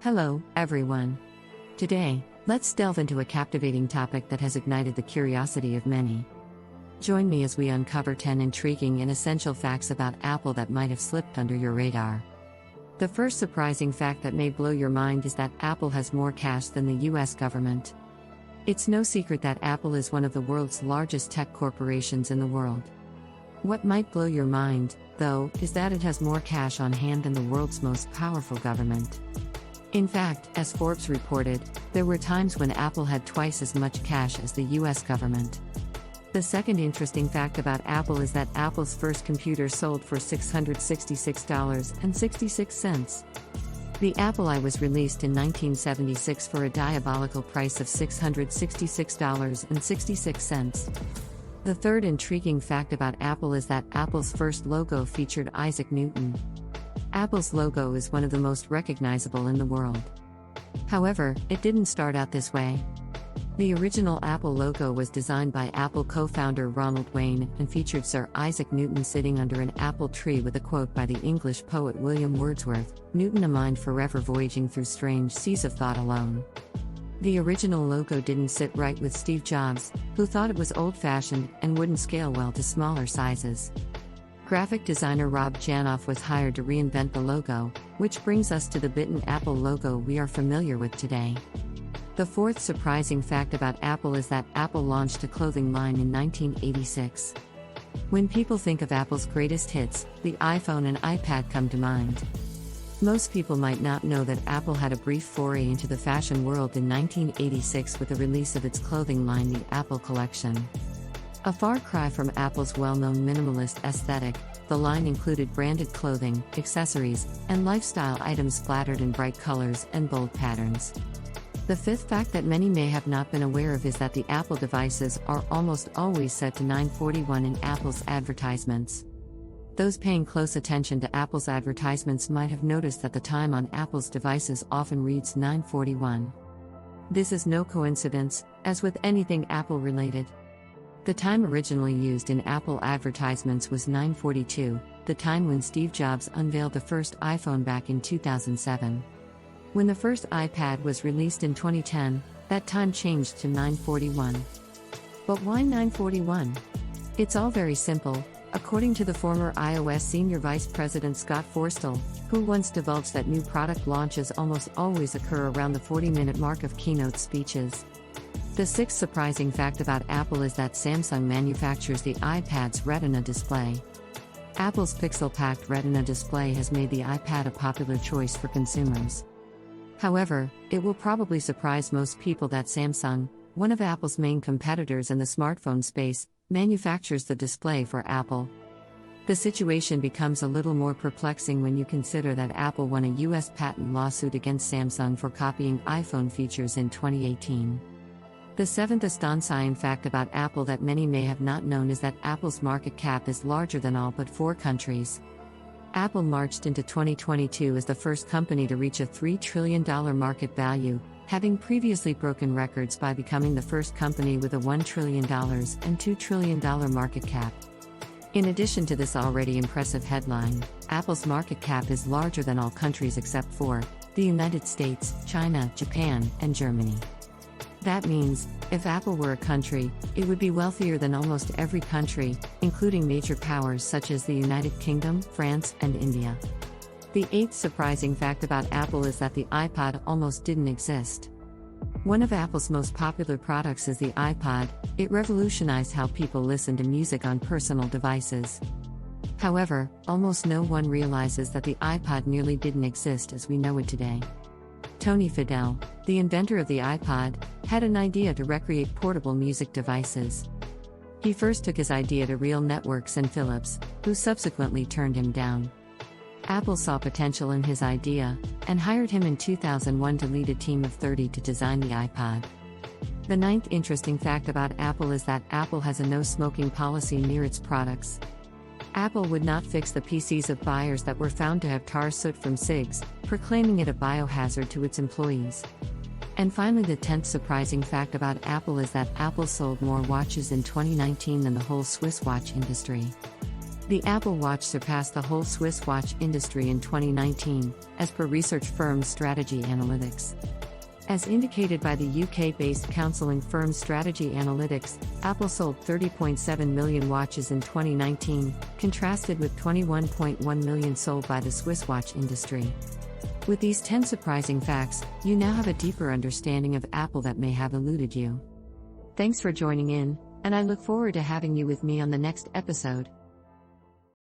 Hello, everyone. Today, let's delve into a captivating topic that has ignited the curiosity of many. Join me as we uncover 10 intriguing and essential facts about Apple that might have slipped under your radar. The first surprising fact that may blow your mind is that Apple has more cash than the US government. It's no secret that Apple is one of the world's largest tech corporations in the world. What might blow your mind, though, is that it has more cash on hand than the world's most powerful government. In fact, as Forbes reported, there were times when Apple had twice as much cash as the US government. The second interesting fact about Apple is that Apple's first computer sold for $666.66. The Apple I was released in 1976 for a diabolical price of $666.66. The third intriguing fact about Apple is that Apple's first logo featured Isaac Newton. Apple's logo is one of the most recognizable in the world. However, it didn't start out this way. The original Apple logo was designed by Apple co-founder Ronald Wayne and featured Sir Isaac Newton sitting under an apple tree with a quote by the English poet William Wordsworth, "Newton, a mind forever voyaging through strange seas of thought alone." The original logo didn't sit right with Steve Jobs, who thought it was old-fashioned and wouldn't scale well to smaller sizes. Graphic designer Rob Janoff was hired to reinvent the logo, which brings us to the bitten Apple logo we are familiar with today. The fourth surprising fact about Apple is that Apple launched a clothing line in 1986. When people think of Apple's greatest hits, the iPhone and iPad come to mind. Most people might not know that Apple had a brief foray into the fashion world in 1986 with the release of its clothing line, the Apple Collection. A far cry from Apple's well-known minimalist aesthetic, the line included branded clothing, accessories, and lifestyle items splattered in bright colors and bold patterns. The fifth fact that many may have not been aware of is that the Apple devices are almost always set to 941 in Apple's advertisements. Those paying close attention to Apple's advertisements might have noticed that the time on Apple's devices often reads 941. This is no coincidence, as with anything Apple-related. The time originally used in Apple advertisements was 942, the time when Steve Jobs unveiled the first iPhone back in 2007. When the first iPad was released in 2010, that time changed to 941. But why 941? It's all very simple, according to the former iOS Senior Vice President Scott Forstall, who once divulged that new product launches almost always occur around the 40-minute mark of keynote speeches. The sixth surprising fact about Apple is that Samsung manufactures the iPad's Retina display. Apple's pixel-packed Retina display has made the iPad a popular choice for consumers. However, it will probably surprise most people that Samsung, one of Apple's main competitors in the smartphone space, manufactures the display for Apple. The situation becomes a little more perplexing when you consider that Apple won a US patent lawsuit against Samsung for copying iPhone features in 2018. The seventh astonishing fact about Apple that many may have not known is that Apple's market cap is larger than all but 4 countries. Apple marched into 2022 as the first company to reach a $3 trillion market value, having previously broken records by becoming the first company with a $1 trillion and $2 trillion market cap. In addition to this already impressive headline, Apple's market cap is larger than all countries except for the United States, China, Japan, and Germany. That means, if Apple were a country, it would be wealthier than almost every country, including major powers such as the United Kingdom, France, and India. The eighth surprising fact about Apple is that the iPod almost didn't exist. One of Apple's most popular products is the iPod. It revolutionized how people listen to music on personal devices. However, almost no one realizes that the iPod nearly didn't exist as we know it today. Tony Fadell, the inventor of the iPod, had an idea to recreate portable music devices. He first took his idea to Real Networks and Philips, who subsequently turned him down. Apple saw potential in his idea, and hired him in 2001 to lead a team of 30 to design the iPod. The ninth interesting fact about Apple is that Apple has a no-smoking policy near its products. Apple would not fix the PCs of buyers that were found to have tar soot from cigs, proclaiming it a biohazard to its employees. And finally, the 10th surprising fact about Apple is that Apple sold more watches in 2019 than the whole Swiss watch industry. The Apple Watch surpassed the whole Swiss watch industry in 2019, as per research firm Strategy Analytics. As indicated by the UK-based counseling firm Strategy Analytics, Apple sold 30.7 million watches in 2019, contrasted with 21.1 million sold by the Swiss watch industry. With these 10 surprising facts, you now have a deeper understanding of Apple that may have eluded you. Thanks for joining in, and I look forward to having you with me on the next episode.